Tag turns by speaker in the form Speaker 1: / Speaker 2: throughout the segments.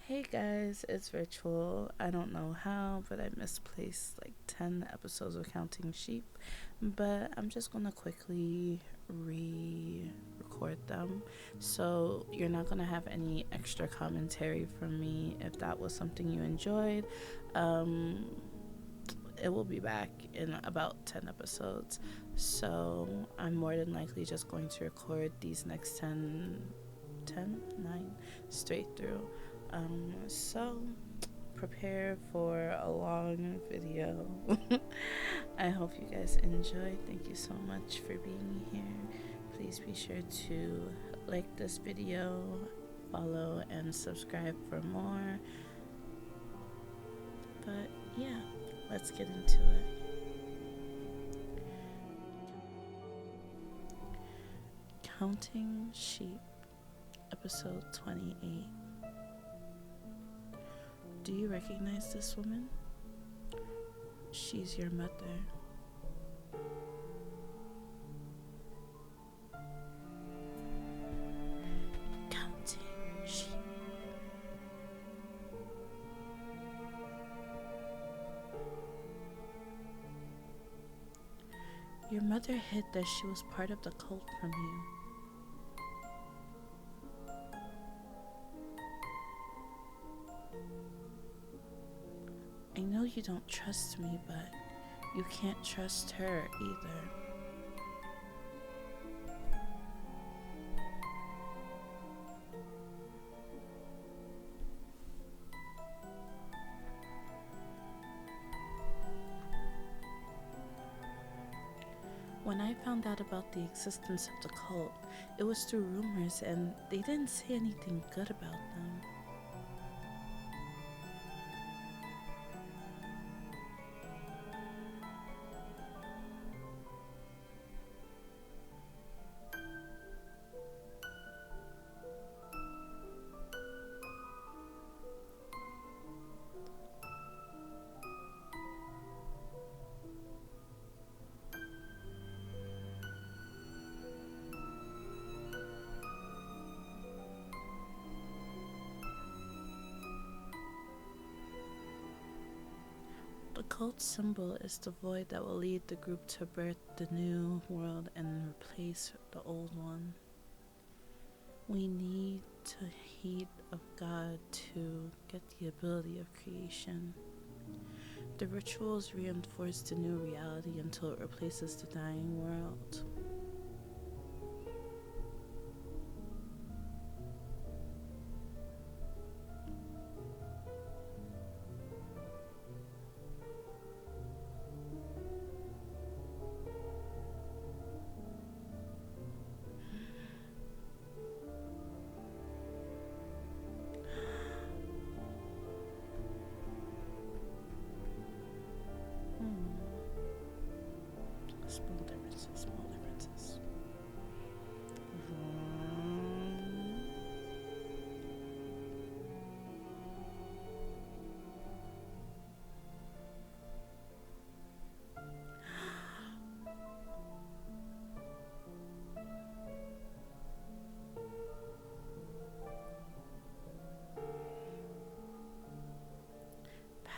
Speaker 1: Hey guys, it's Virtual. I don't know how, but I misplaced like 10 episodes of Counting Sheep. But I'm just gonna quickly re record them. So you're not gonna have any extra commentary from me if that was something you enjoyed. Um, it will be back in about 10 episodes. So I'm more than likely just going to record these next 9 straight through. So prepare for a long video. I hope you guys enjoy. Thank you so much for being here. Please be sure to like this video, follow, and subscribe for more. But yeah, let's get into it. Counting Sheep, episode 28. Do you recognize this woman? She's your mother. Counting sheep. Your mother hid that she was part of the cult from you. I know you don't trust me, but you can't trust her either. When I found out about the existence of the cult, it was through rumors and they didn't say anything good about them. The cult symbol is the void that will lead the group to birth the new world and replace the old one. We need to heed of God to get the ability of creation. The rituals reinforce the new reality until it replaces the dying world. Small differences.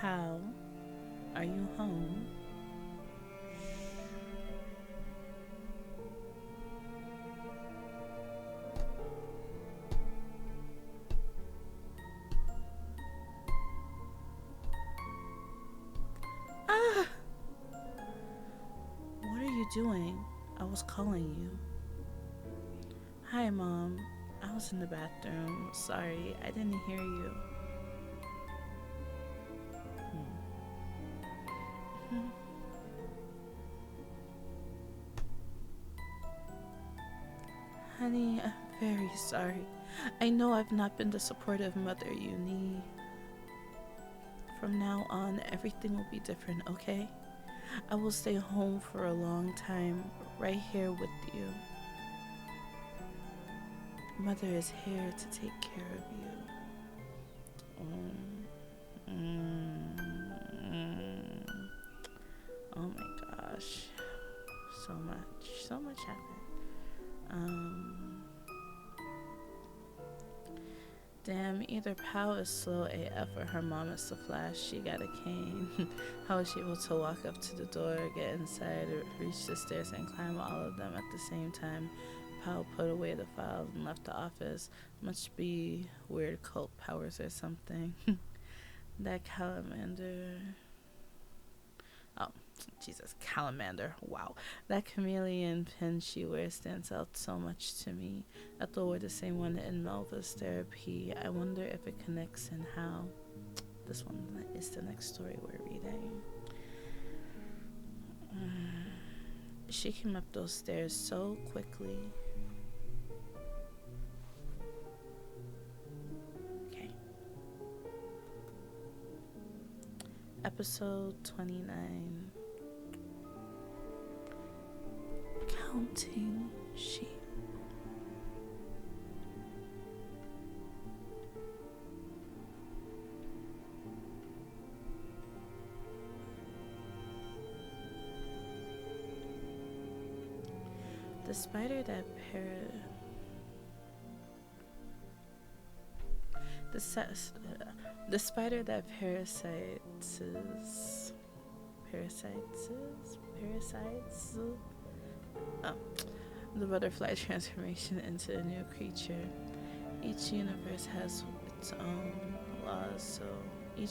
Speaker 1: Pal, are you home? Ah! What are you doing? I was calling you. Hi, Mom. I was in the bathroom. Sorry, I didn't hear you. Honey, I'm very sorry. I know I've not been the supportive mother you need. From now on, everything will be different, okay? I will stay home for a long time, right here with you. Mother is here to take care of you. Oh my gosh. So much happened. Damn, either Pow is slow AF or her mom is the Flash. She got a cane. How was she able to walk up to the door, get inside, reach the stairs, and climb all of them at the same time? Pow put away the files and left the office. Must be weird cult powers or something. That calamander. Oh, Jesus, calamander. Wow. That chameleon pin she wears stands out so much to me. I thought we're the same one in Melva's therapy. I wonder if it connects and how. This one is the next story we're reading. She came up those stairs so quickly. Okay. Episode 29. Counting sheep. The spider that the spider that parasites. The butterfly transformation into a new creature. Each universe has its own laws, so the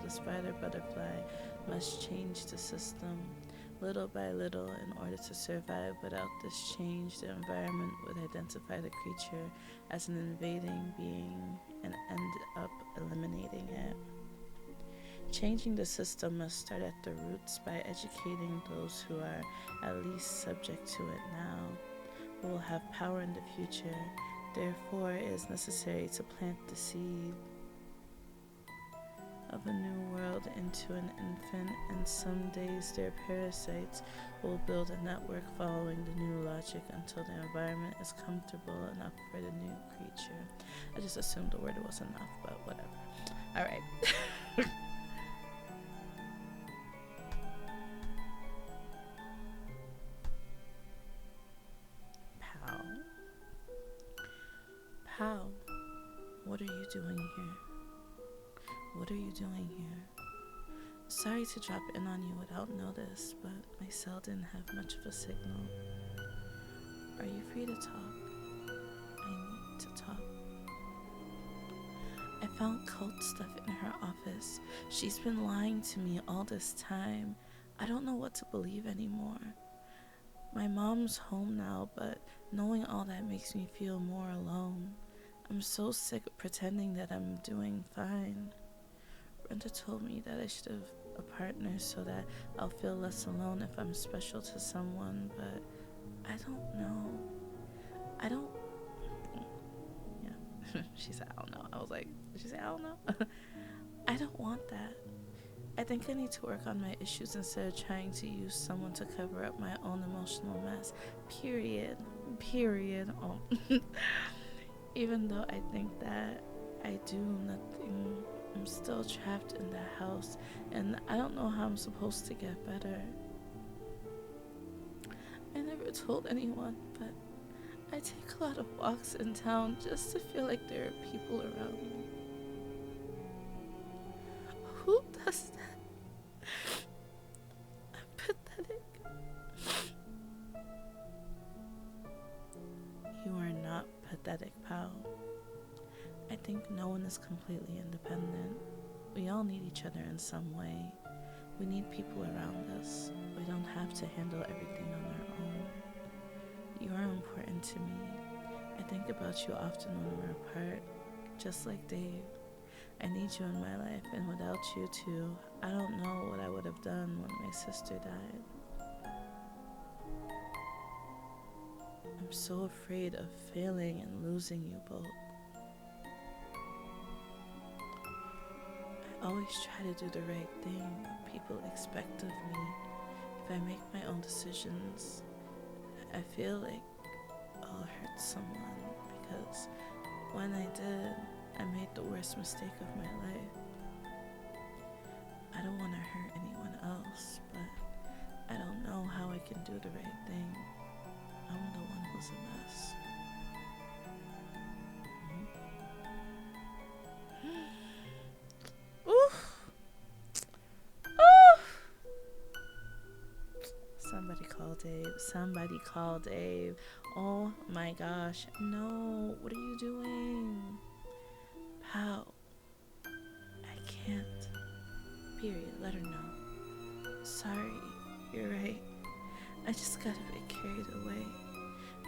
Speaker 1: spider butterfly must change the system little by little in order to survive. Without this change, the environment would identify the creature as an invading being and end up eliminating it. Changing the system must start at the roots by educating those who are at least subject to it now, who will have power in the future. Therefore, it is necessary to plant the seed of a new world into an infant, and some days their parasites will build a network following the new logic until the environment is comfortable enough for the new creature. I just assumed the word was enough, but whatever. Alright. Pow, what are you doing here? What are you doing here? Sorry to drop in on you without notice, but my cell didn't have much of a signal. Are you free to talk? I need to talk. I found cult stuff in her office. She's been lying to me all this time. I don't know what to believe anymore. My mom's home now, but knowing all that makes me feel more alone. I'm so sick of pretending that I'm doing fine. Brenda told me that I should have a partner so that I'll feel less alone if I'm special to someone, but I don't know. Yeah. She said, I don't know. I was like, did she say, I don't know? I don't want that. I think I need to work on my issues instead of trying to use someone to cover up my own emotional mess. Period. Oh. Even though I think that I do nothing, I'm still trapped in the house, and I don't know how I'm supposed to get better. I never told anyone, but I take a lot of walks in town just to feel like there are people around me. Who does that? I'm pathetic. You are not pathetic, pal. I think no one is completely independent. We all need each other in some way. We need people around us. We don't have to handle everything on our own. You are important to me. I think about you often when we're apart, just like Dave. I need you in my life, and without you too, I don't know what I would have done when my sister died. I'm so afraid of failing and losing you both. I always try to do the right thing, what people expect of me. If I make my own decisions, I feel like I'll hurt someone, because when I did, I made the worst mistake of my life. I don't want to hurt anyone else, but I don't know how I can do the right thing. I'm the one who's a mess. Somebody call Dave. Oh my gosh. No. What are you doing? How? I can't. Period. Let her know. Sorry. You're right. I just got a bit carried away.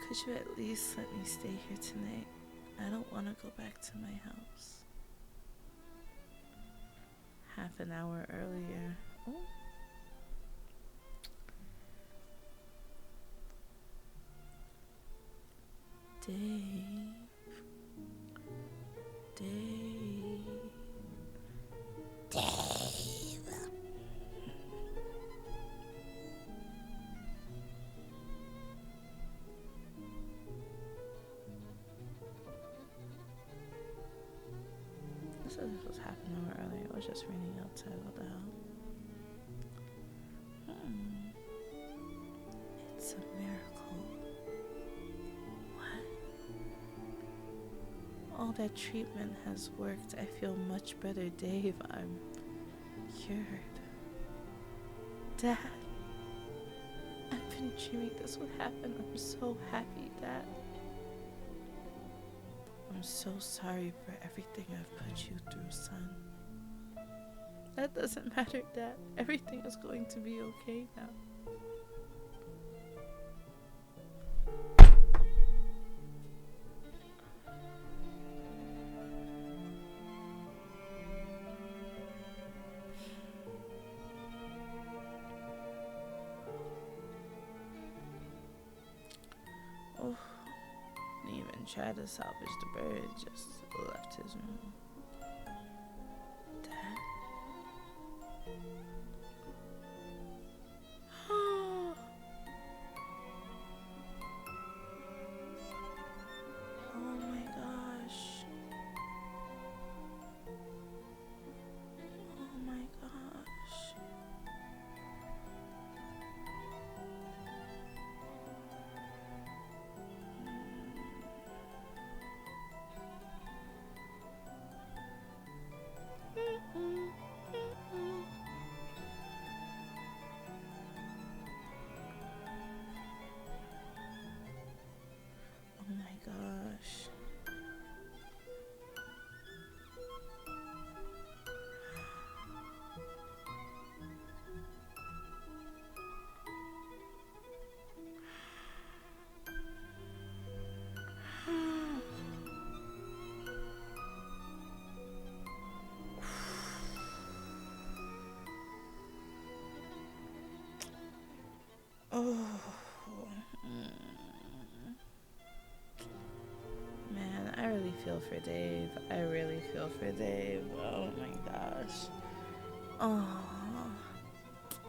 Speaker 1: Could you at least let me stay here tonight? I don't want to go back to my house. Half an hour earlier. Oh. Dave. This was half an hour earlier. It was just raining outside. What the hell? It's a miracle. What? All that treatment has worked. I feel much better, Dave. I'm cured. Dad, I've been dreaming this would happen. I'm so happy, Dad. I'm so sorry for everything I've put you through, son. That doesn't matter, Dad. Everything is going to be okay now. Oh. Didn't even try to salvage the bird, just left his room. Dad? Oh my gosh. Oh my gosh. Oh my gosh. Oh. Man, I really feel for Dave. I really feel for Dave. Oh my gosh. Oh.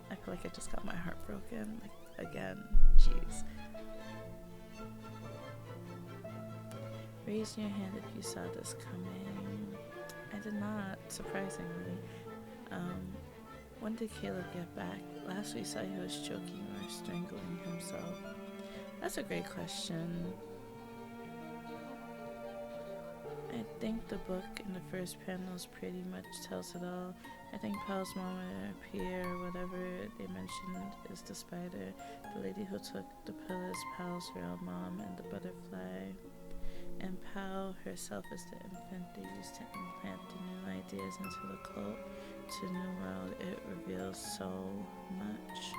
Speaker 1: I feel like I just got my heart broken. Like, again. Jeez. Raise your hand if you saw this coming. I did not, surprisingly. When did Caleb get back? Last we saw he was choking or strangling himself. That's a great question. I think the book in the first panels pretty much tells it all. I think Pal's mom or Pierre, whatever they mentioned, is the spider. The lady who took the pill is Pal's real mom and the butterfly. And Pal herself is the infant they used to implant the new ideas into the cult. To New World, it reveals so much.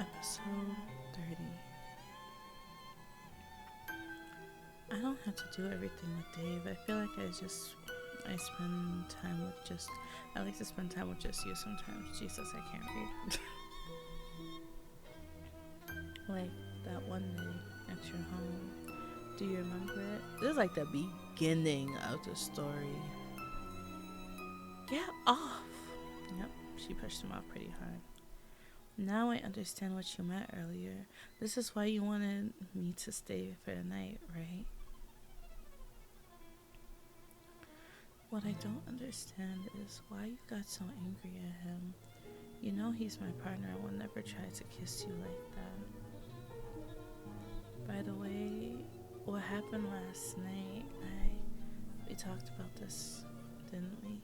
Speaker 1: Episode 30. I don't have to do everything with Dave. I feel like I spend time with just, I like to spend time with just you sometimes. Jesus, I can't read. Like that one day at your home. Do you remember it? This is like the beginning of the story. Get off! Yep, she pushed him off pretty hard. Now I understand what you meant earlier. This is why you wanted me to stay for the night, right? What I don't understand is why you got so angry at him. You know he's my partner and will never try to kiss you like that. By the way, what happened last night, we talked about this, didn't we?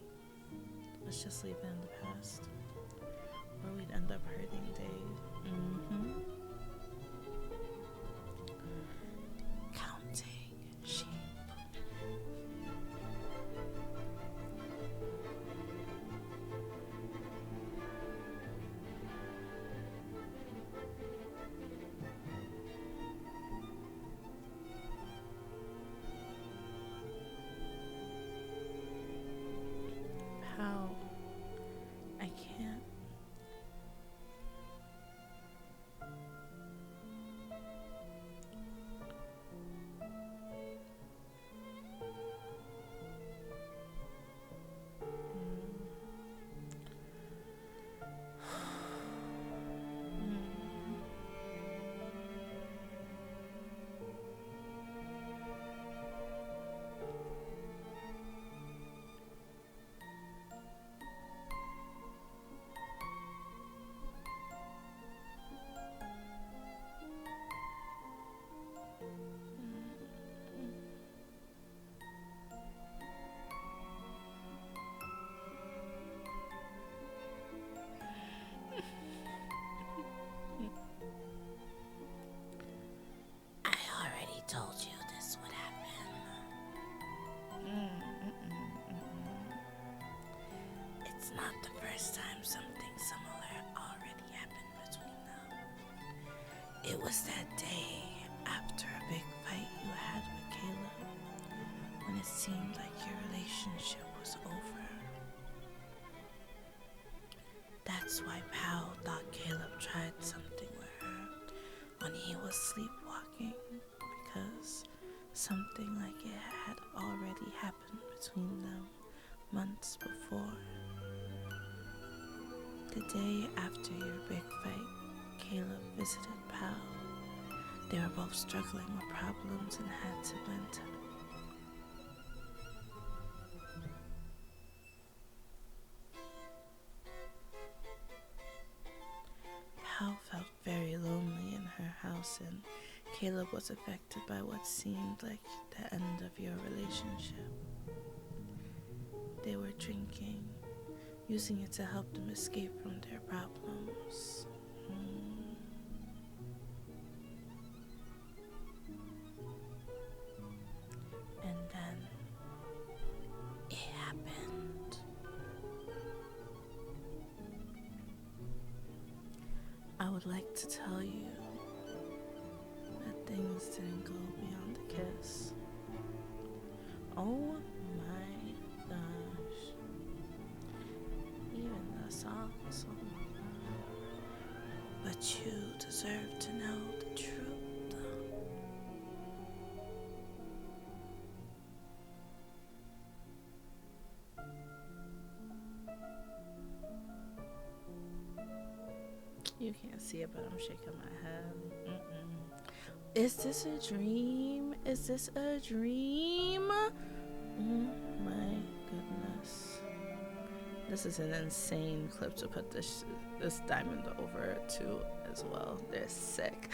Speaker 1: Let's just leave it in the past. Or we'd end up hurting Dave. Counting sheep. How? I can't. Told you this would happen. It's not the first time something similar already happened between them. It was that day after a big fight you had with Caleb, when it seemed like your relationship was over. That's why Pal thought Caleb tried something with her when he was sleepwalking. Because something like it had already happened between them months before. The day after your big fight, Caleb visited Pal. They were both struggling with problems and had to vent. Pal felt very lonely in her house, and Caleb was affected by what seemed like the end of your relationship. They were drinking, using it to help them escape from their problems. And then it happened. I would like to tell you things didn't go beyond the kiss. Oh my gosh. Even the songs. Oh my God. But you deserve to know the truth. You can't see it, but I'm shaking my head. Is this a dream? Is this a dream? Oh my goodness. This is an insane clip to put this diamond over to as well. They're sick.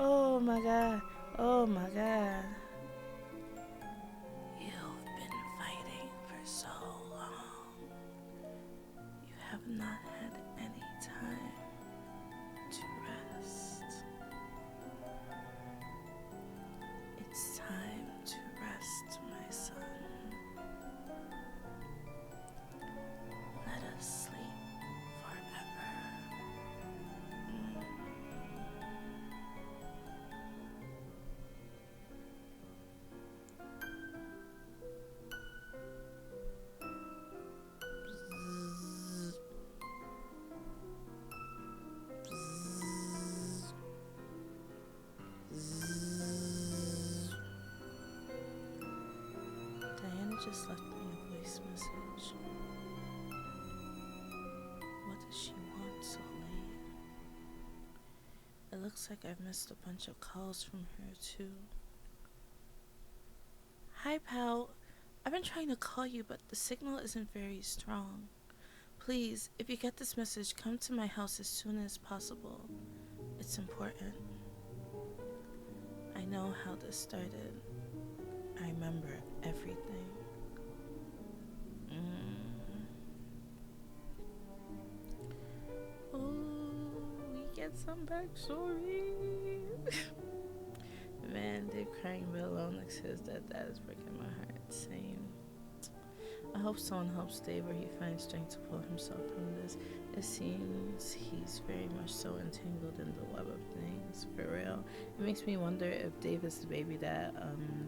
Speaker 1: Oh my God. Oh my God. You've been fighting for so long. You have not had any time to rest. It's time to rest, my son. Let us sleep forever. Diana just left me a voice message? What does she want so late? It looks like I've missed a bunch of calls from her too. Hi, pal. I've been trying to call you, but the signal isn't very strong. Please, if you get this message, come to my house as soon as possible. It's important. I know how this started. I remember everything. Oh, we get some backstory. Man, Dave crying but alone next to his dead dad is breaking my heart. Same. I hope someone helps Dave or he finds strength to pull himself from this. It seems he's very much so entangled in the web of things, for real. It makes me wonder if Dave is the baby that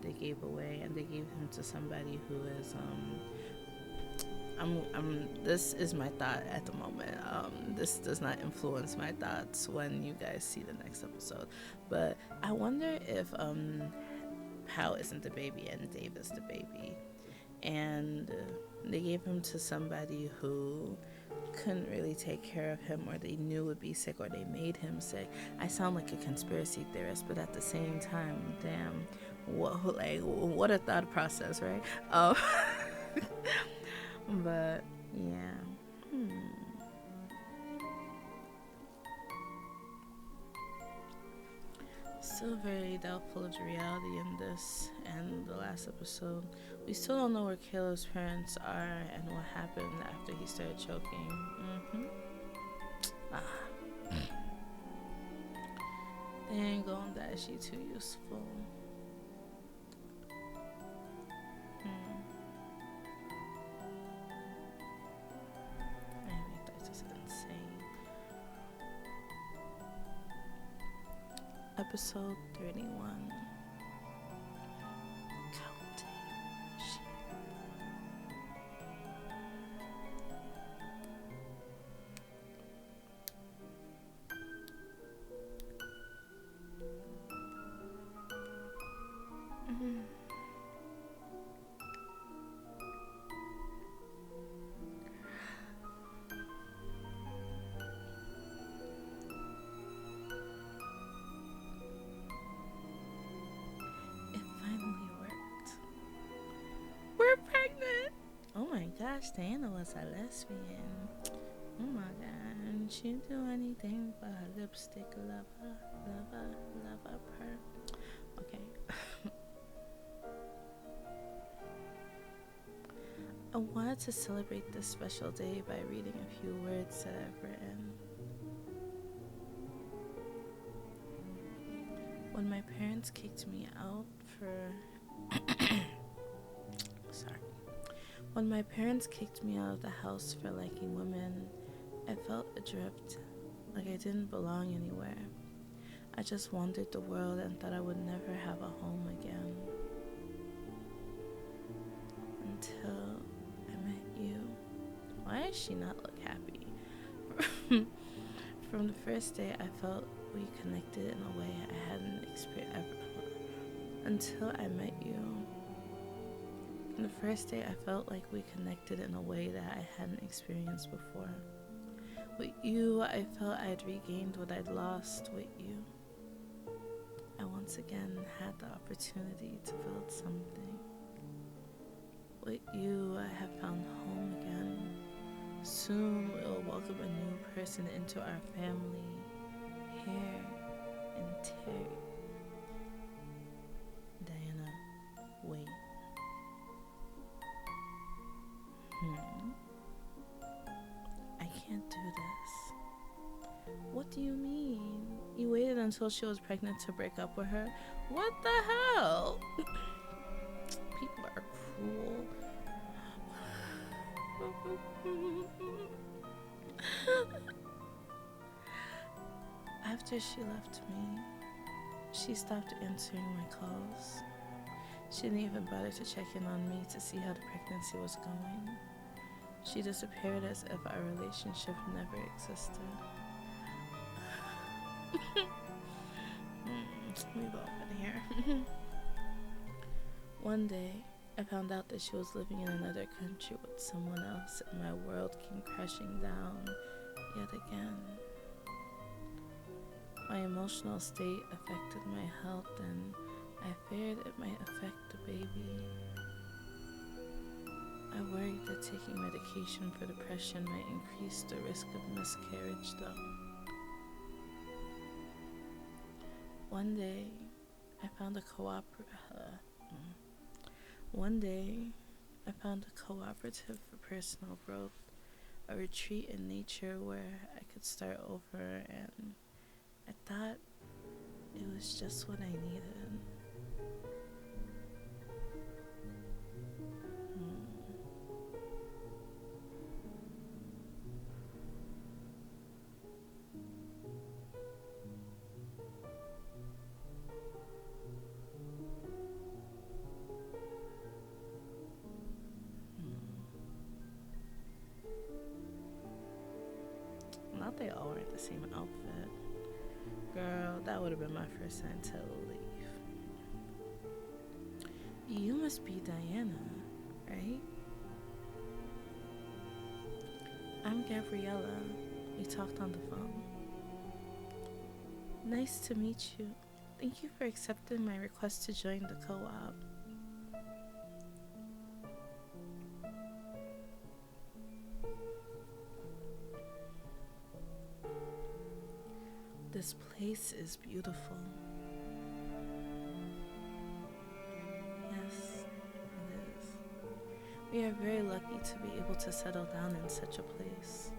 Speaker 1: they gave away and they gave him to somebody who is this is my thought at the moment. This does not influence my thoughts when you guys see the next episode. But I wonder if Pal isn't the baby and Dave is the baby. And they gave him to somebody who couldn't really take care of him, or they knew would be sick, or they made him sick. I sound like a conspiracy theorist, but at the same time, damn, what a thought process, right? But yeah. Still very doubtful of the reality in this and the last episode. We still don't know where Caleb's parents are and what happened after he started choking. They ain't gonna die, she too useful. Episode 31. Counting sheep. Gosh, Diana was a lesbian. Oh my god, she'd do anything for her lipstick lover her. Okay. I wanted to celebrate this special day by reading a few words that I've written. When my parents kicked me out When my parents kicked me out of the house for liking women, I felt adrift, like I didn't belong anywhere. I just wandered the world and thought I would never have a home again. Until I met you. Why does she not look happy? From the first day, I felt we connected in a way I hadn't experienced ever. Until I met you. The first day I felt like we connected in a way that I hadn't experienced before. With you, I felt I'd regained what I'd lost with you. I once again had the opportunity to build something. With you, I have found home again. Soon we'll welcome a new person into our family. Here in Terry. Diana, wait. I can't do this. What do you mean? You waited until she was pregnant to break up with her? What the hell? People are cruel. After she left me, she stopped answering my calls. She didn't even bother to check in on me to see how the pregnancy was going. She disappeared as if our relationship never existed. We've all been here. One day, I found out that she was living in another country with someone else, and my world came crashing down yet again. My emotional state affected my health, and I feared it might affect the baby. I worried that taking medication for depression might increase the risk of miscarriage, though. One day, I found a cooperative for personal growth, a retreat in nature where I could start over, and I thought it was just what I needed. Not they all wearing the same outfit. Girl, that would have been my first sign to leave. You must be Diana, right? I'm Gabriella. We talked on the phone. Nice to meet you. Thank you for accepting my request to join the co-op. This place is beautiful. Yes, it is. We are very lucky to be able to settle down in such a place.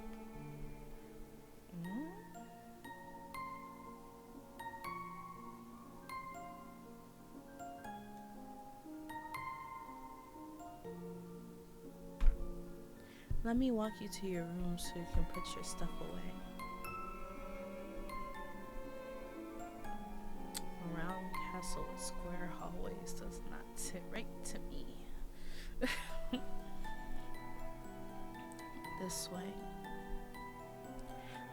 Speaker 1: Let me walk you to your room so you can put your stuff away. Round castle with square hallways does not sit right to me. This way.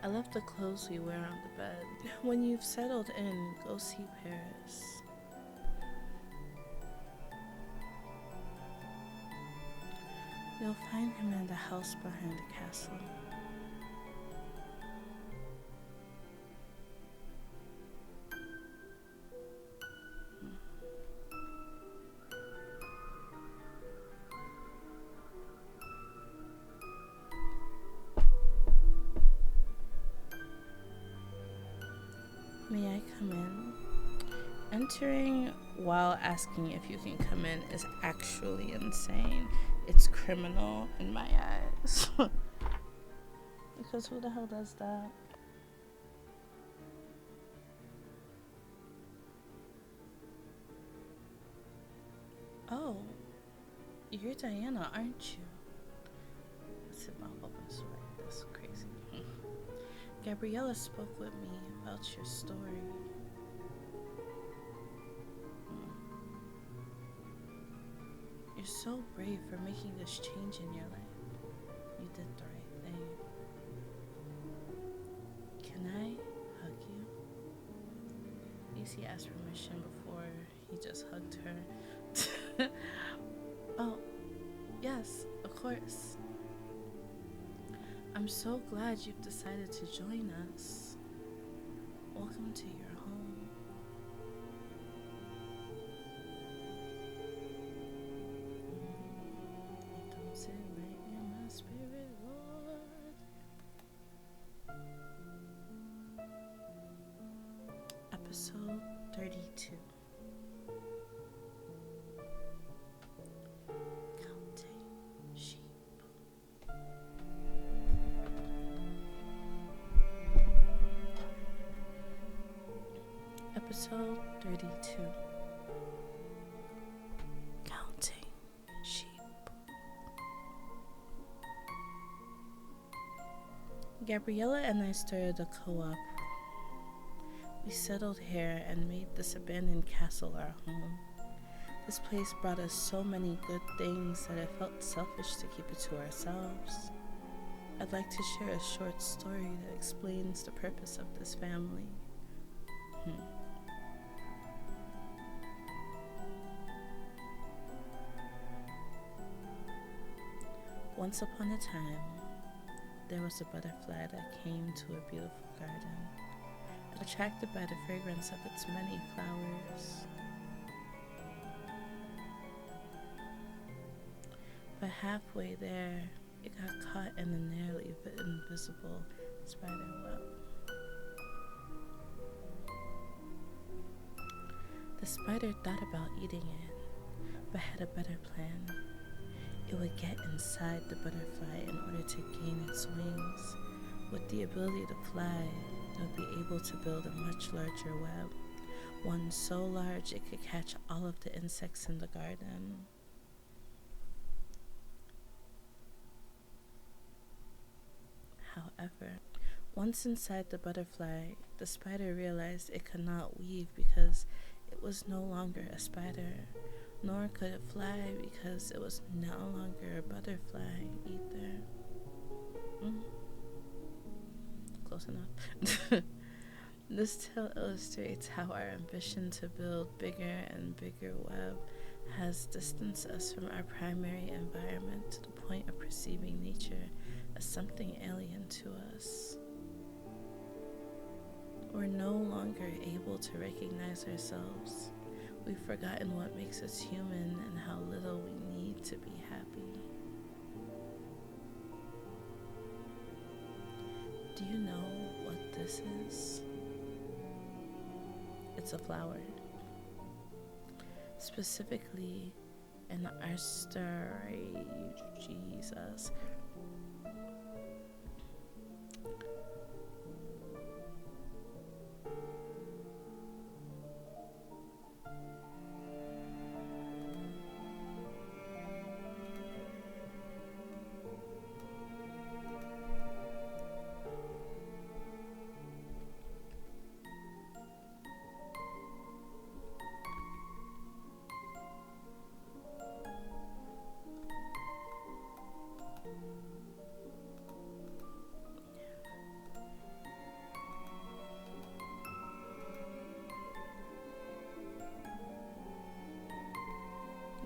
Speaker 1: I left the clothes we wear on the bed. When you've settled in, go see Paris. You'll find him in the house behind the castle. May I come in? Entering while asking if you can come in is actually insane. It's criminal in my eyes. Because who the hell does that? Oh, you're Diana, aren't you? Let's sit my open sweat. That's crazy. Gabriella spoke with me about your story. You're so brave for making this change in your life. You did the right thing. Can I hug you? Lucy asked permission before he just hugged her. Oh, yes, of course. I'm so glad you've decided to join us. Welcome to your home. Don't sit right in my spirit, Lord. Episode 32. Counting sheep. Episode 32. Counting sheep. Gabriella and I started a co-op. We settled here and made this abandoned castle our home. This place brought us so many good things that I felt selfish to keep it to ourselves. I'd like to share a short story that explains the purpose of this family. Once upon a time, there was a butterfly that came to a beautiful garden, attracted by the fragrance of its many flowers. But halfway there, it got caught in a nearly invisible spider web. The spider thought about eating it, but had a better plan. It would get inside the butterfly in order to gain its wings. With the ability to fly, it would be able to build a much larger web, one so large it could catch all of the insects in the garden. However, once inside the butterfly, the spider realized it could not weave because it was no longer a spider, nor could it fly because it was no longer a butterfly either. Close enough. This tale illustrates how our ambition to build bigger and bigger web has distanced us from our primary environment to the point of perceiving nature as something alien to us. We're no longer able to recognize ourselves. We've forgotten what makes us human and how little we need to be happy. Do you know what this is? It's a flower. Specifically, an Jesus.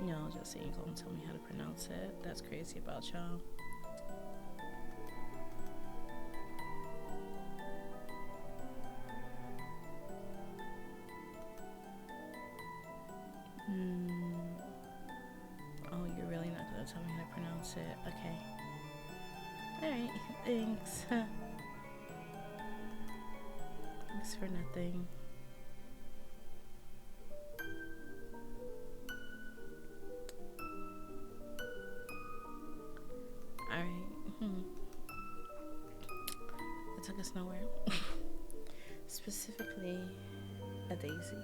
Speaker 1: Y'all just ain't gonna tell me how to pronounce it. That's crazy about y'all. Oh, you're really not gonna tell me how to pronounce it. Okay. Alright, thanks. Thanks for nothing. It took us nowhere. Specifically, a daisy.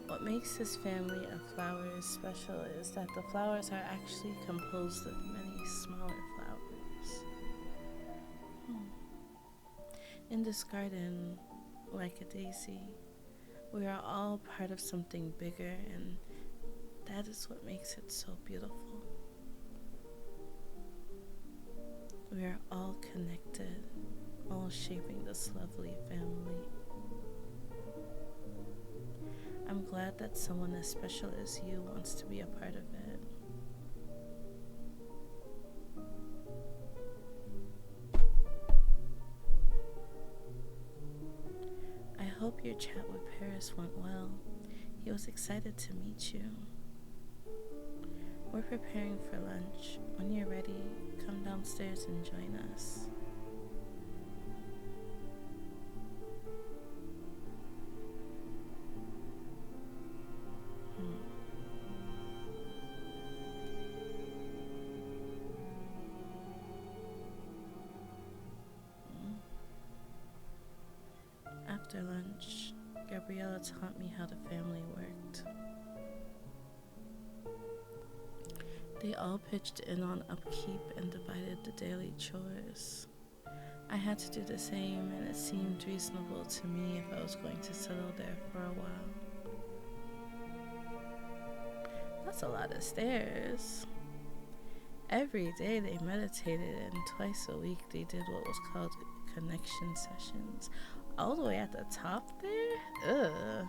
Speaker 1: What makes this family of flowers special is that the flowers are actually composed of many smaller flowers. In this garden, like a daisy, we are all part of something bigger, and that is what makes it so beautiful. We are all connected, all shaping this lovely family. I'm glad that someone as special as you wants to be a part of it. I hope your chat with Paris went well. He was excited to meet you. We're preparing for lunch. When you're ready, come downstairs and join us. After lunch, Gabriella taught me how the family worked. They all pitched in on upkeep and divided the daily chores. I had to do the same, and it seemed reasonable to me if I was going to settle there for a while. That's a lot of stairs. Every day they meditated, and twice a week they did what was called connection sessions. All the way at the top there? Ugh.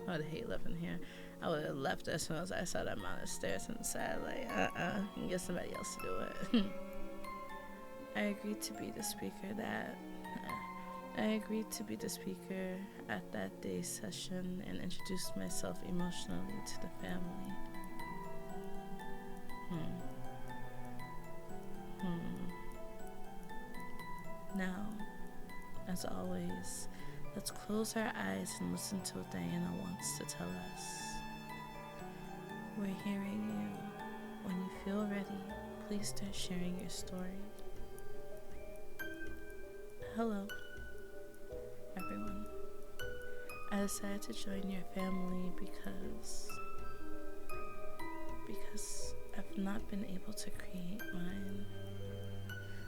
Speaker 1: I would hate living here. I would have left as soon as I saw that amount of stairs and said, like, you can get somebody else to do it. I agreed to be the speaker at that day's session and introduced myself emotionally to the family. Now, as always, let's close our eyes and listen to what Diana wants to tell us. We're hearing you. When you feel ready, please start sharing your story. Hello, everyone. I decided to join your family because I've not been able to create mine.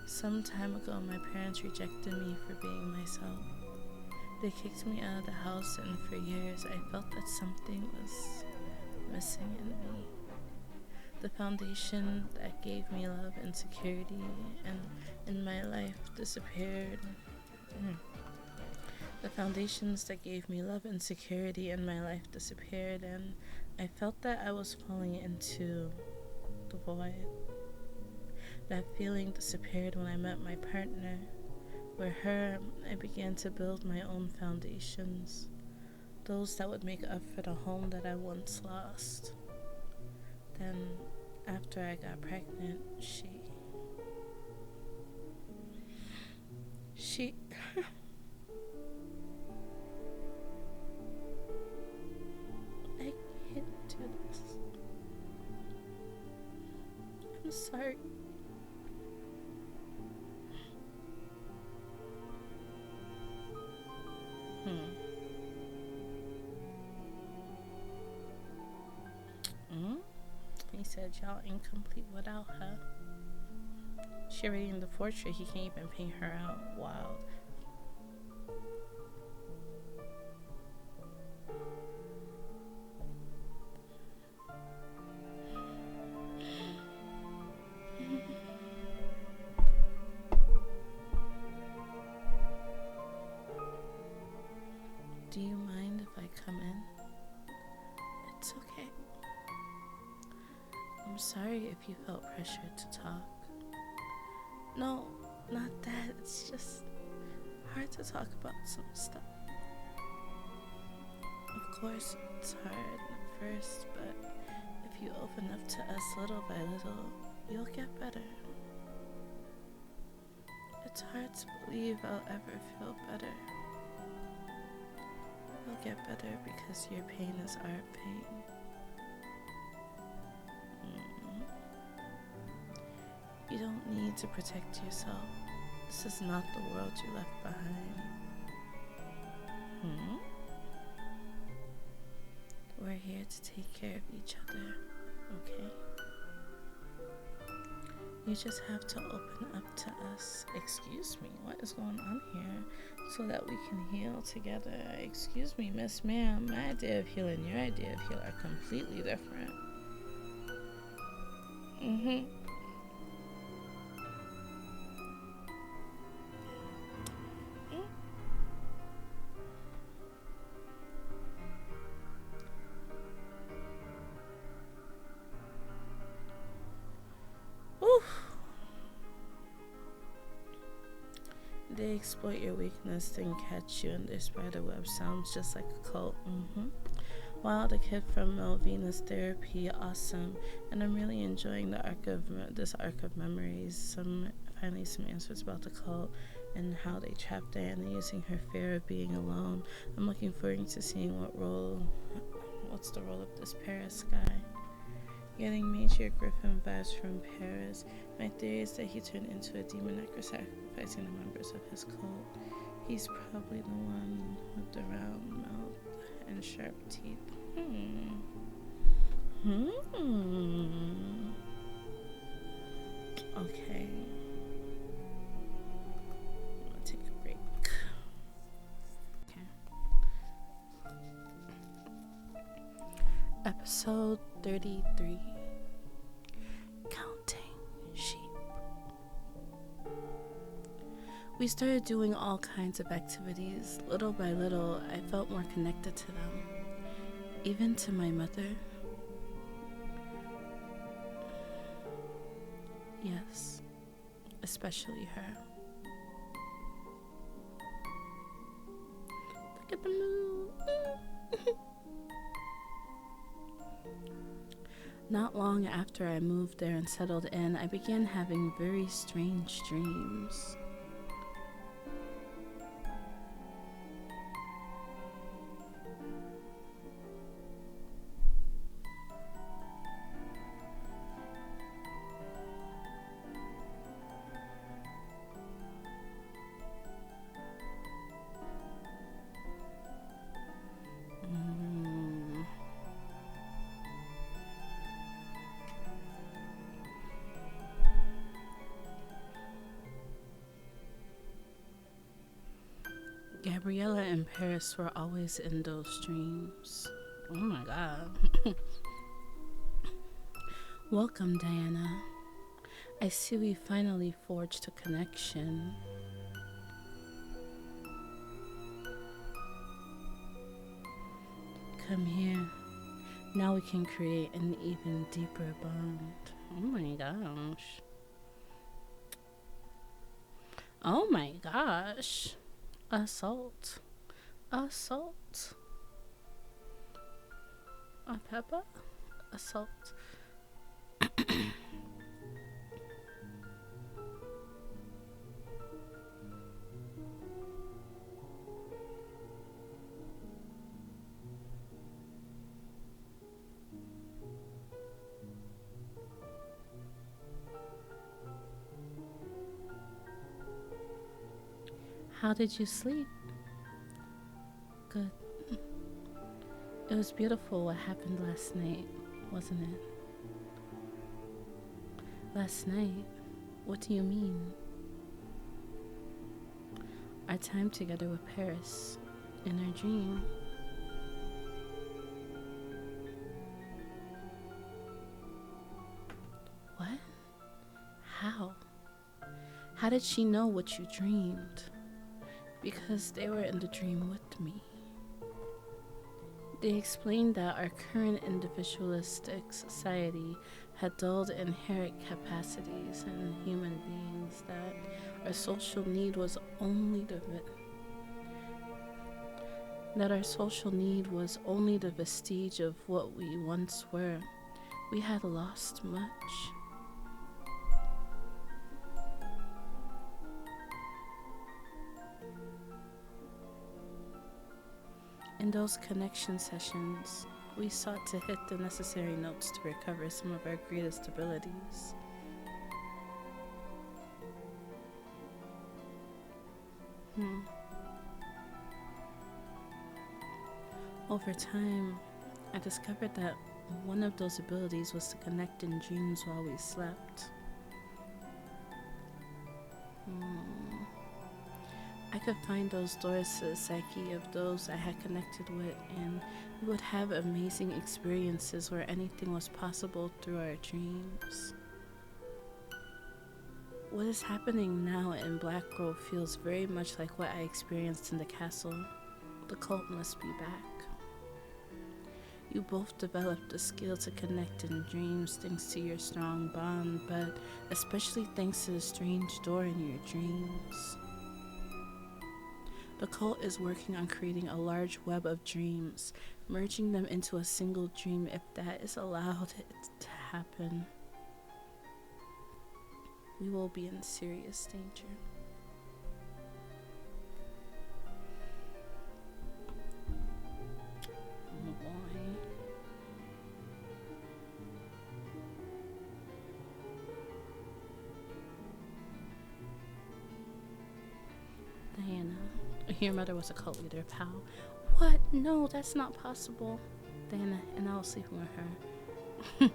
Speaker 1: Some time ago, my parents rejected me for being myself. They kicked me out of the house, and for years, I felt that something was missing in me. The foundation that gave me love and security in my life disappeared. The foundations that gave me love and security in my life disappeared, and I felt that I was falling into the void. That feeling disappeared when I met my partner. With her, I began to build my own foundations, those that would make up for the home that I once lost. Then, after I got pregnant, she I can't do this. I'm sorry. He said y'all incomplete without her. She already in the portrait. He can't even paint her out. Wild. Do you mind if I come in? It's okay. I'm sorry if you felt pressured to talk. No, not that. It's just hard to talk about some stuff. Of course, it's hard at first, but if you open up to us little by little, you'll get better. It's hard to believe I'll ever feel better. You'll get better because your pain is our pain. You don't need to protect yourself. This is not the world you left behind. We're here to take care of each other, okay? You just have to open up to us. Excuse me, what is going on here? So that we can heal together. Excuse me, Miss Ma'am, my idea of healing and your idea of healing are completely different. They exploit your weakness, then catch you in their spider web. Sounds just like a cult. Wow, the kid from Melvina's therapy, awesome. And I'm really enjoying this arc of memories. Finally some answers about the cult and how they trapped Diana using her fear of being alone. I'm looking forward to seeing what's the role of this Paris guy. Getting major Griffin vibes from Paris. My theory is that he turned into a demon after sacrificing the members of his cult. He's probably the one with the round mouth and sharp teeth. Okay. I'm gonna take a break. Okay. Episode 33. We started doing all kinds of activities. Little by little, I felt more connected to them. Even to my mother. Yes, especially her. Look at the moon. Not long after I moved there and settled in, I began having very strange dreams. Gabriella and Paris were always in those dreams. Oh my god. Welcome, Diana. I see we finally forged a connection. Come here. Now we can create an even deeper bond. Oh my gosh. Oh my gosh. Assault. Assault. Peppa? Assault. How did you sleep? Good. It was beautiful what happened last night, wasn't it? Last night? What do you mean? Our time together with Paris, in our dream. What? How? How did she know what you dreamed? Because they were in the dream with me. They explained that our current individualistic society had dulled inherent capacities in human beings, that our social need was only the vestige of what we once were. We had lost much. In those connection sessions, we sought to hit the necessary notes to recover some of our greatest abilities. Over time, I discovered that one of those abilities was to connect in dreams while we slept. I could find those doors to the psyche of those I had connected with, and we would have amazing experiences where anything was possible through our dreams. What is happening now in Blackgrove feels very much like what I experienced in the castle. The cult must be back. You both developed the skill to connect in dreams thanks to your strong bond, but especially thanks to the strange door in your dreams. The cult is working on creating a large web of dreams, merging them into a single dream if that is allowed to happen. We will be in serious danger. Oh boy. Diana. Your mother was a cult leader, pal. What? No, that's not possible. Diana, and I was sleeping with her.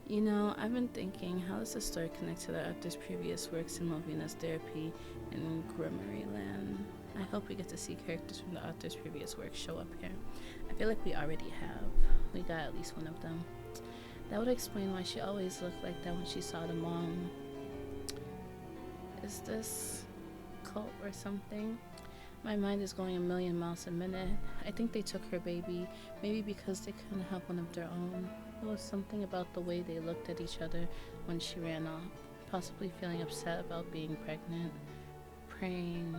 Speaker 1: You know, I've been thinking, how does the story connect to the author's previous works in Malvina's Therapy and Grimoire Land? I hope we get to see characters from the author's previous works show up here. I feel like we already have. We got at least one of them. That would explain why she always looked like that when she saw the mom. Is this cult or something? My mind is going a million miles a minute. I think they took her baby, maybe because they couldn't have one of their own. There was something about the way they looked at each other when she ran off, possibly feeling upset about being pregnant, preying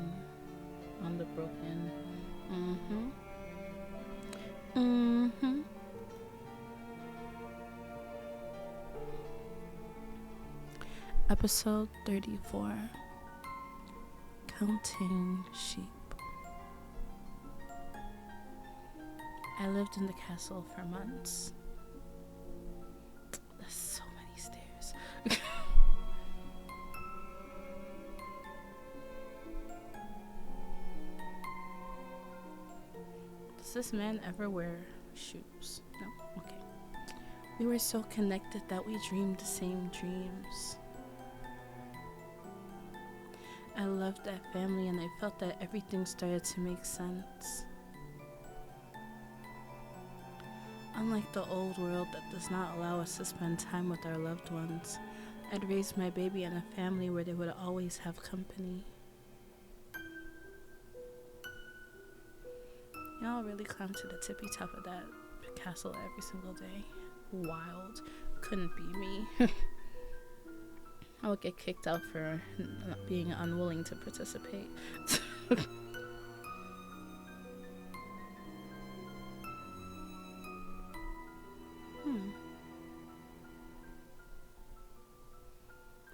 Speaker 1: on the broken. Episode 34. Counting sheep. I lived in the castle for months. There's so many stairs. Does this man ever wear shoes? No? Okay. We were so connected that we dreamed the same dreams. I loved that family and I felt that everything started to make sense. Unlike the old world that does not allow us to spend time with our loved ones, I'd raised my baby in a family where they would always have company. Y'all really climb to the tippy top of that castle every single day. Wild. Couldn't be me. I would get kicked out for being unwilling to participate.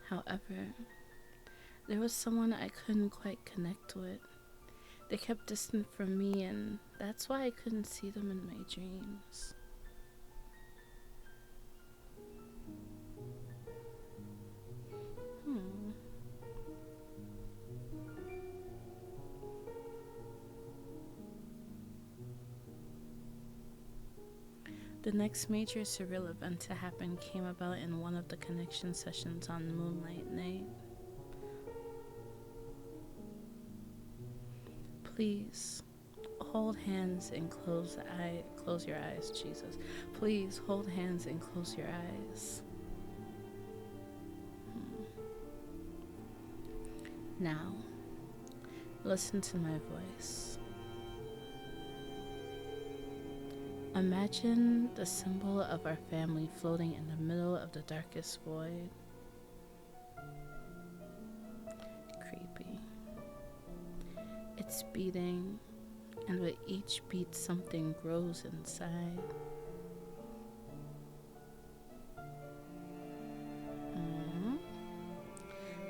Speaker 1: However, there was someone I couldn't quite connect with. They kept distant from me, and that's why I couldn't see them in my dreams. The next major surreal event to happen came about in one of the connection sessions on Moonlight Night. Please hold hands and close your eyes, Jesus. Please hold hands and close your eyes. Now, listen to my voice. Imagine the symbol of our family floating in the middle of the darkest void. Creepy. It's beating, and with each beat something grows inside.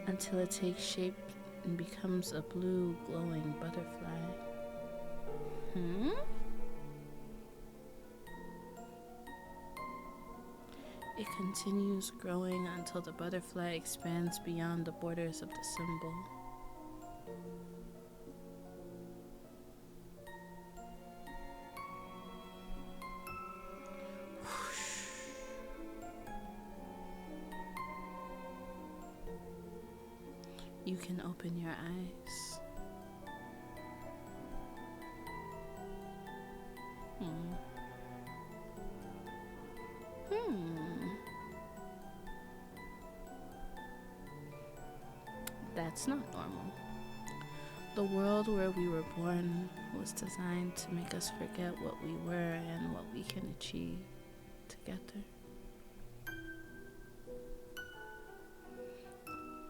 Speaker 1: Until it takes shape and becomes a blue glowing butterfly. It continues growing until the butterfly expands beyond the borders of the symbol. You can open your eyes. That's not normal. The world where we were born was designed to make us forget what we were and what we can achieve together.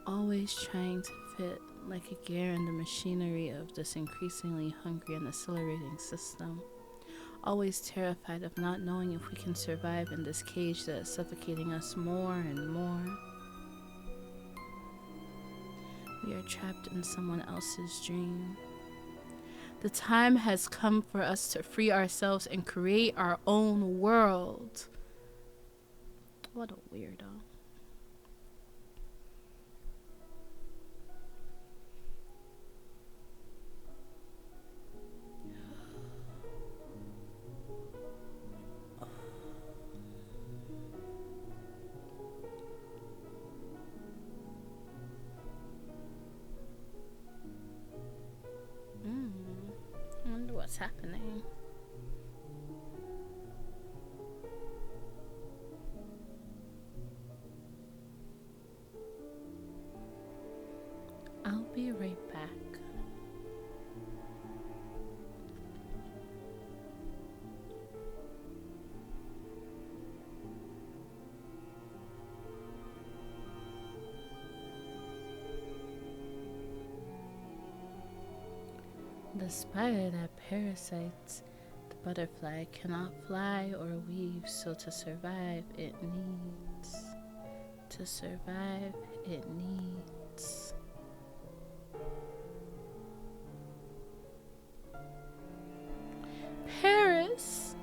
Speaker 1: Always trying to fit like a gear in the machinery of this increasingly hungry and accelerating system. Always terrified of not knowing if we can survive in this cage that is suffocating us more and more. We are trapped in someone else's dream. The time has come for us to free ourselves and create our own world. What a weirdo. I wonder what's happening. I'll be right back. The spider that parasites the butterfly cannot fly or weave, so to survive it needs. To survive it needs. Paris!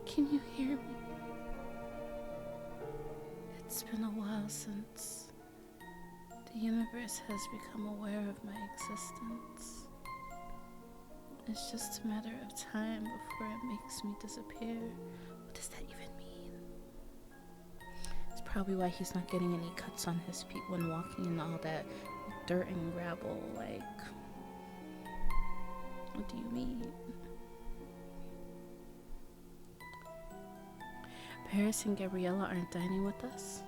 Speaker 1: Can you hear me? It's been a while since the universe has become aware of my existence. It's just a matter of time before it makes me disappear. What does that even mean? It's probably why he's not getting any cuts on his feet when walking in all that dirt and gravel. Like, what do you mean? Paris and Gabriella aren't dining with us?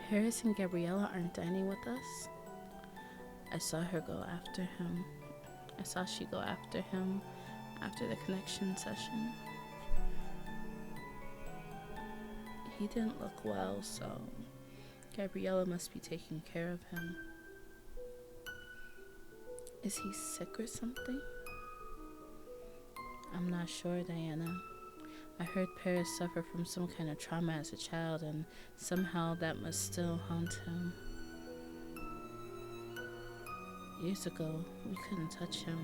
Speaker 1: Paris and Gabriella aren't dining with us? I saw her go after him. I saw she go after him after the connection session. He didn't look well, so Gabriella must be taking care of him. Is he sick or something? I'm not sure, Diana. I heard Paris suffer from some kind of trauma as a child, and somehow that must still haunt him. Years ago, we couldn't touch him.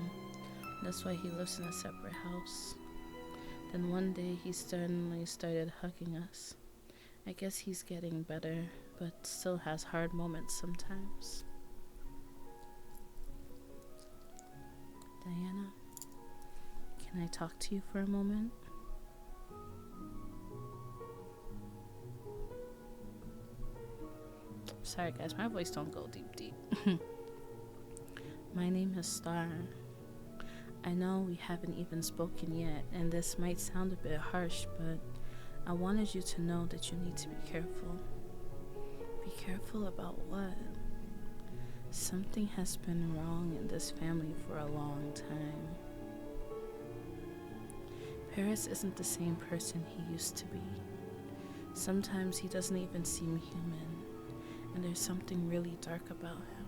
Speaker 1: That's why he lives in a separate house. Then one day, he suddenly started hugging us. I guess he's getting better, but still has hard moments sometimes. Diana, can I talk to you for a moment? Sorry guys, my voice don't go deep. My name is Star. I know we haven't even spoken yet, and this might sound a bit harsh, but I wanted you to know that you need to be careful. Be careful about what? Something has been wrong in this family for a long time. Paris isn't the same person he used to be. Sometimes he doesn't even seem human, and there's something really dark about him.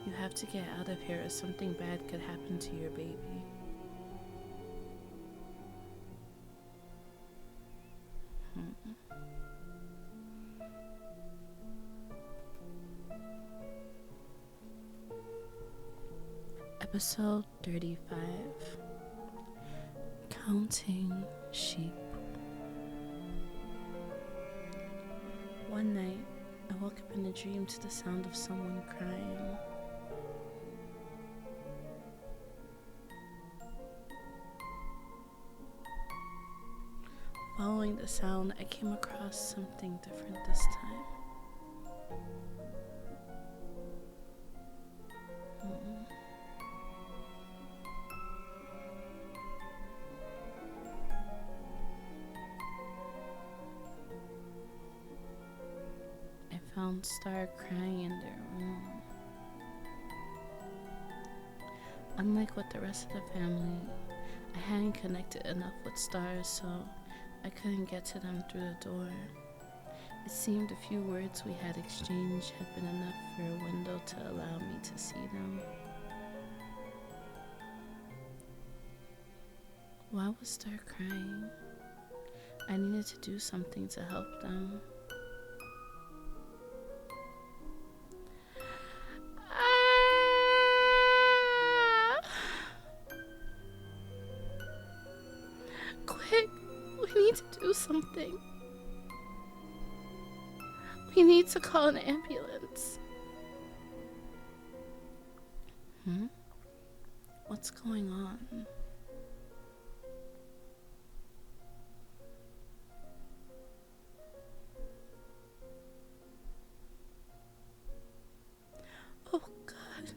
Speaker 1: You have to get out of here or something bad could happen to your baby. Episode 35. Counting Sheep. One night, I woke up in a dream to the sound of someone crying. Following the sound, I came across something different this time. I found Star crying in their room. Unlike with the rest of the family, I hadn't connected enough with Star, so I couldn't get to them through the door. It seemed the few words we had exchanged had been enough for a window to allow me to see them. Why was Star crying? I needed to do something to help them. Quick, we need to do something. We need to call an ambulance. What's going on? Oh God.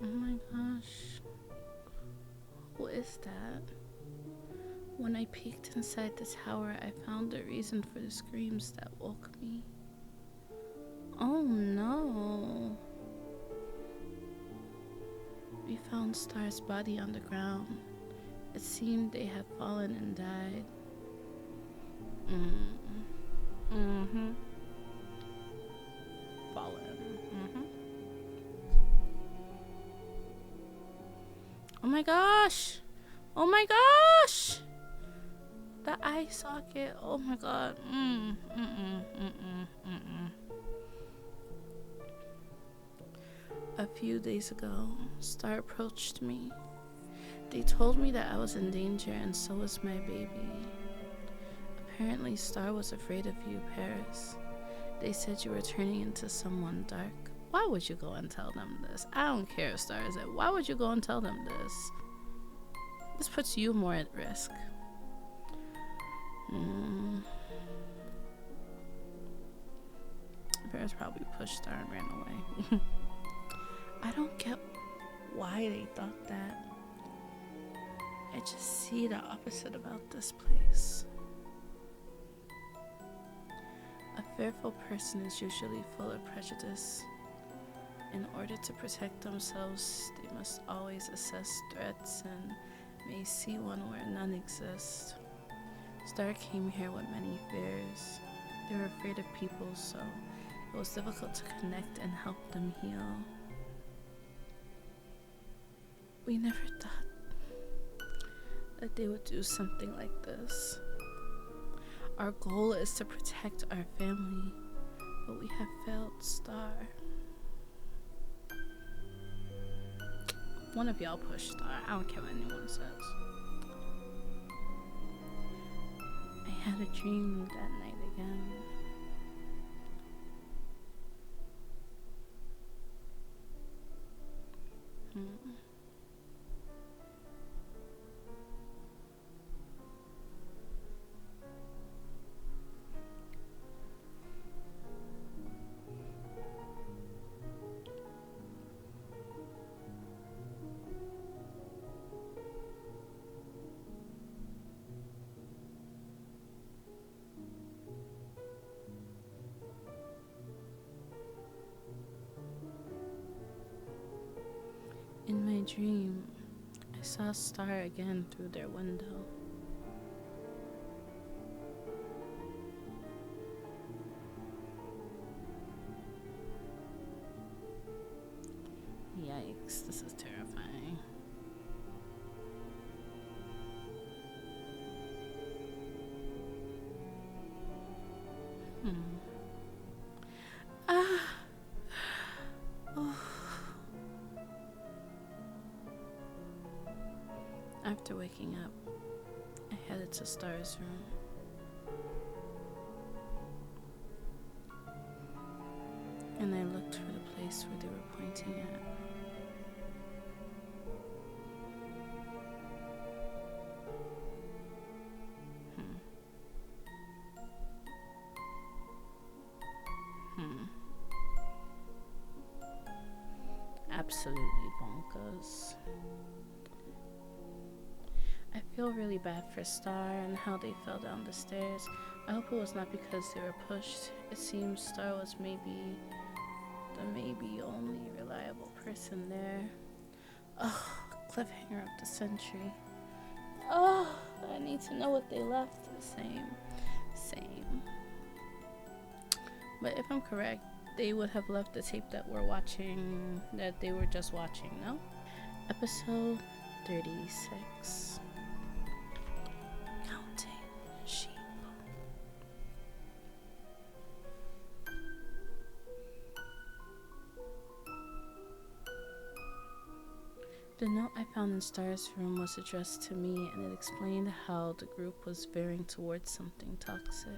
Speaker 1: Oh my gosh. What is that? When I peeked inside the tower, I found the reason for the screams that woke me. Oh no. found Star's body on the ground. It seemed they had fallen and died. Fallen. Oh my gosh! Oh my gosh! The eye socket. Oh my god. A few days ago, Star approached me. They told me that I was in danger and so was my baby. Apparently, Star was afraid of you, Paris. They said you were turning into someone dark. Why would you go and tell them this? I don't care if Star is it. Why would you go and tell them this? This puts you more at risk. Paris probably pushed Star and ran away. I don't get why they thought that. I just see the opposite about this place. A fearful person is usually full of prejudice. In order to protect themselves, they must always assess threats and may see one where none exist. Star came here with many fears. They were afraid of people, so it was difficult to connect and help them heal. We never thought that they would do something like this. Our goal is to protect our family, but we have failed Star. One of y'all push Star. I don't care what anyone says. I had a dream that night again. In my dream, I saw Star again through their window. Yikes, this is terrifying. After waking up, I headed to Star's room. And I looked for the place where they were pointing at. Absolutely bonkers. I feel really bad for Star and how they fell down the stairs. I hope it was not because they were pushed. It seems Star was maybe only reliable person there. Oh, cliffhanger of the century. Oh, I need to know what they left. Same. But if I'm correct, they would have left the tape that they were just watching, no? Episode 36. Counting sheep. The note I found in Star's room was addressed to me, and it explained how the group was veering towards something toxic.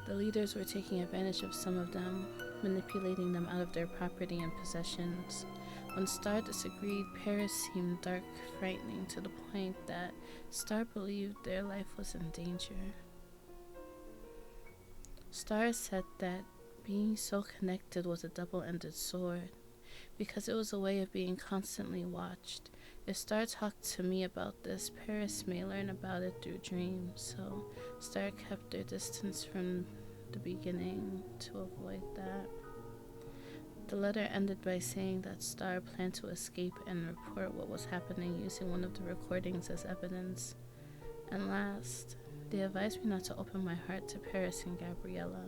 Speaker 1: The leaders were taking advantage of some of them, manipulating them out of their property and possessions. When Star disagreed, Paris seemed dark, frightening, to the point that Star believed their life was in danger. Star said that being so connected was a double-ended sword, because it was a way of being constantly watched. If Star talked to me about this, Paris may learn about it through dreams, so Star kept their distance from the beginning to avoid that. The letter ended by saying that Star planned to escape and report what was happening using one of the recordings as evidence. And last, they advised me not to open my heart to Paris and Gabriella,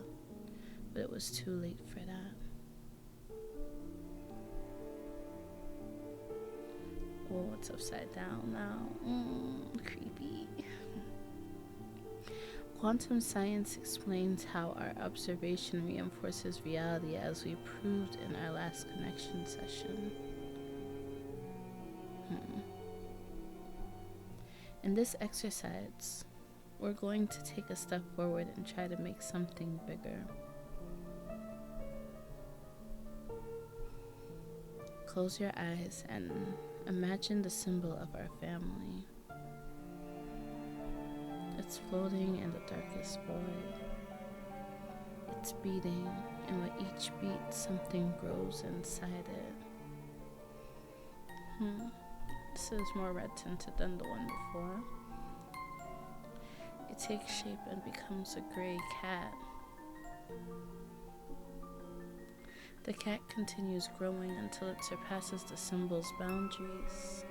Speaker 1: but it was too late for that. Oh, it's upside down now. Creepy. Quantum science explains how our observation reinforces reality, as we proved in our last connection session. In this exercise, we're going to take a step forward and try to make something bigger. Close your eyes and imagine the symbol of our family. It's floating in the darkest void. It's beating, and with each beat, something grows inside it. This is more red tinted than the one before. It takes shape and becomes a gray cat. The cat continues growing until it surpasses the symbol's boundaries.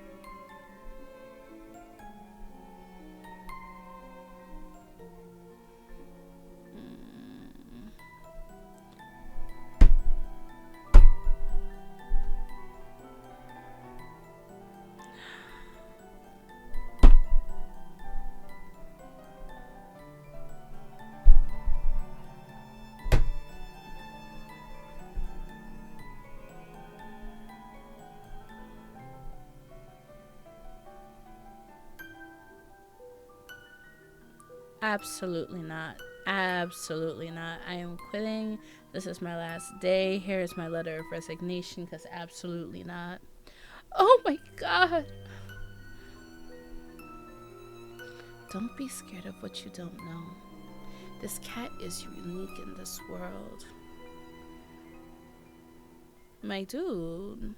Speaker 1: Absolutely not. Absolutely not. I am quitting. This is my last day. Here is my letter of resignation, because absolutely not. Oh my god. Don't be scared of what you don't know. This cat is unique in this world. My dude,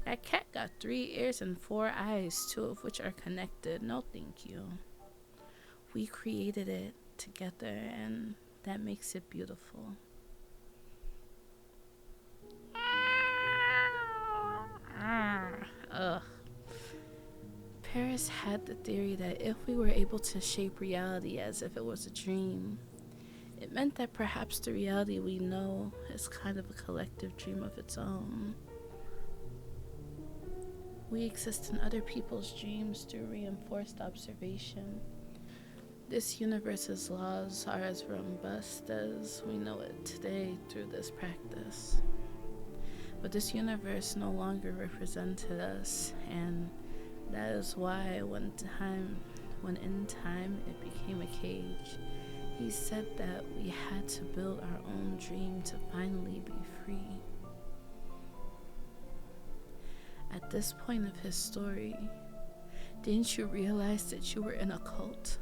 Speaker 1: that cat got 3 ears and 4 eyes, 2 of which are connected. No thank you. We created it together, and that makes it beautiful. Ugh. Paris had the theory that if we were able to shape reality as if it was a dream, it meant that perhaps the reality we know is kind of a collective dream of its own. We exist in other people's dreams through reinforced observation. This universe's laws are as robust as we know it today through this practice. But this universe no longer represented us, and that is why when in time it became a cage, he said that we had to build our own dream to finally be free. At this point of his story, didn't you realize that you were in a cult?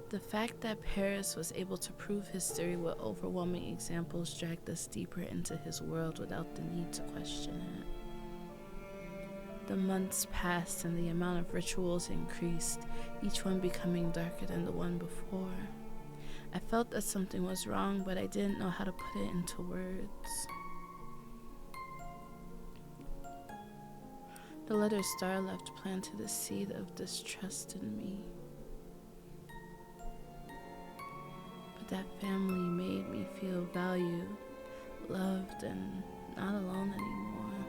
Speaker 1: The fact that Paris was able to prove his theory with overwhelming examples dragged us deeper into his world without the need to question it. The months passed and the amount of rituals increased, each one becoming darker than the one before. I felt that something was wrong, but I didn't know how to put it into words. The letter Star left planted a seed of distrust in me. That family made me feel valued, loved, and not alone anymore.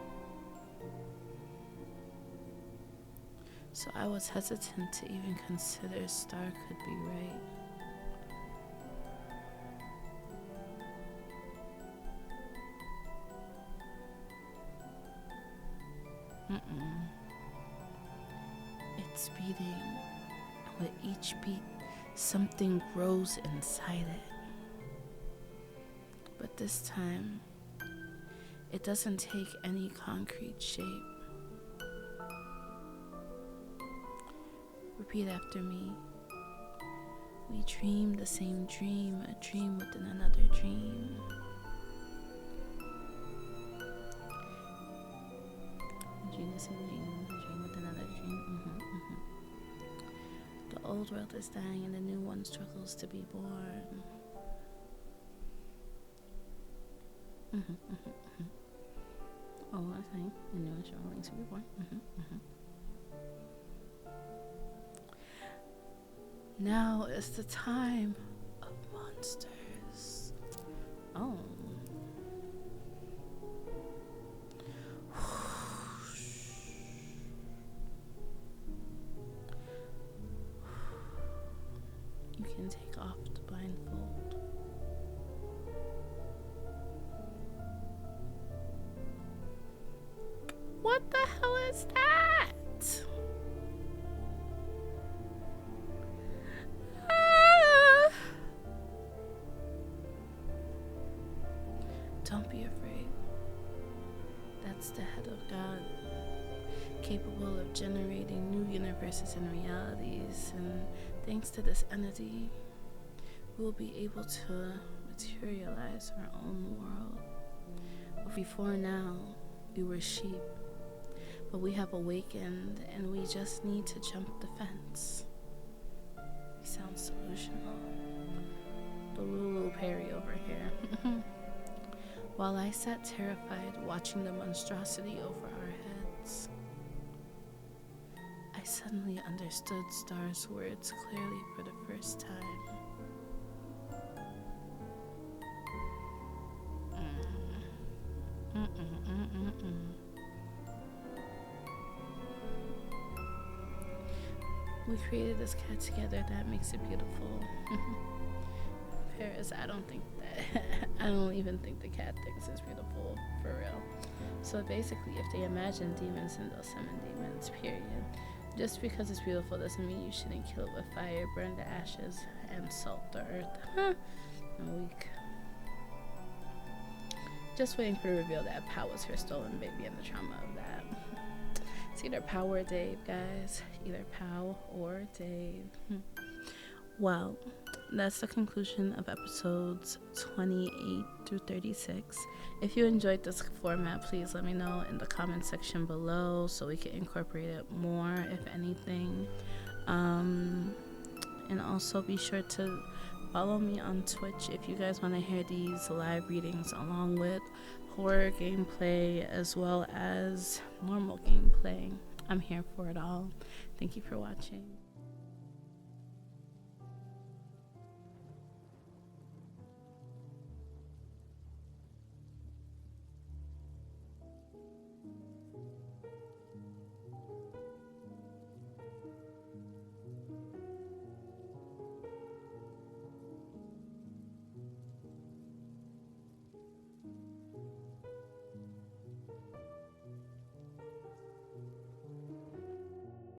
Speaker 1: So I was hesitant to even consider Star could be right. It's beating, and with each beat, something grows inside it. But this time, it doesn't take any concrete shape. Repeat after me. We dream the same dream, a dream within another dream. We dream the same dream, a dream within another dream. The old world is dying and the new one struggles to be born. waiting to be born. Now is the time of monsters. Oh. You can take off the blindfold. What the hell is that? Don't be afraid. That's the head of God, capable of generating new universes and realities, and thanks to this entity, we will be able to materialize our own world. Before now, we were sheep, but we have awakened and we just need to jump the fence. We sound solutional. The Lulu Perry over here. While I sat terrified watching the monstrosity over our heads, I suddenly understood Star's words clearly for the first time. We created this cat together. That makes it beautiful. Paris, I don't even think the cat thinks it's beautiful, for real. So basically, if they imagine demons, then they'll summon demons, period. Just because it's beautiful doesn't mean you shouldn't kill it with fire, burn the ashes, and salt the earth. I'm weak. Just waiting for the reveal that Pow was her stolen baby and the trauma of that. It's either Pow or Dave, guys. Either Pow or Dave. Well, that's the conclusion of episodes 28 through 36. If you enjoyed this format, please let me know in the comment section below so we can incorporate it more, if anything. And also be sure to follow me on Twitch if you guys want to hear these live readings along with horror gameplay as well as normal gameplay. I'm here for it all. Thank you for watching.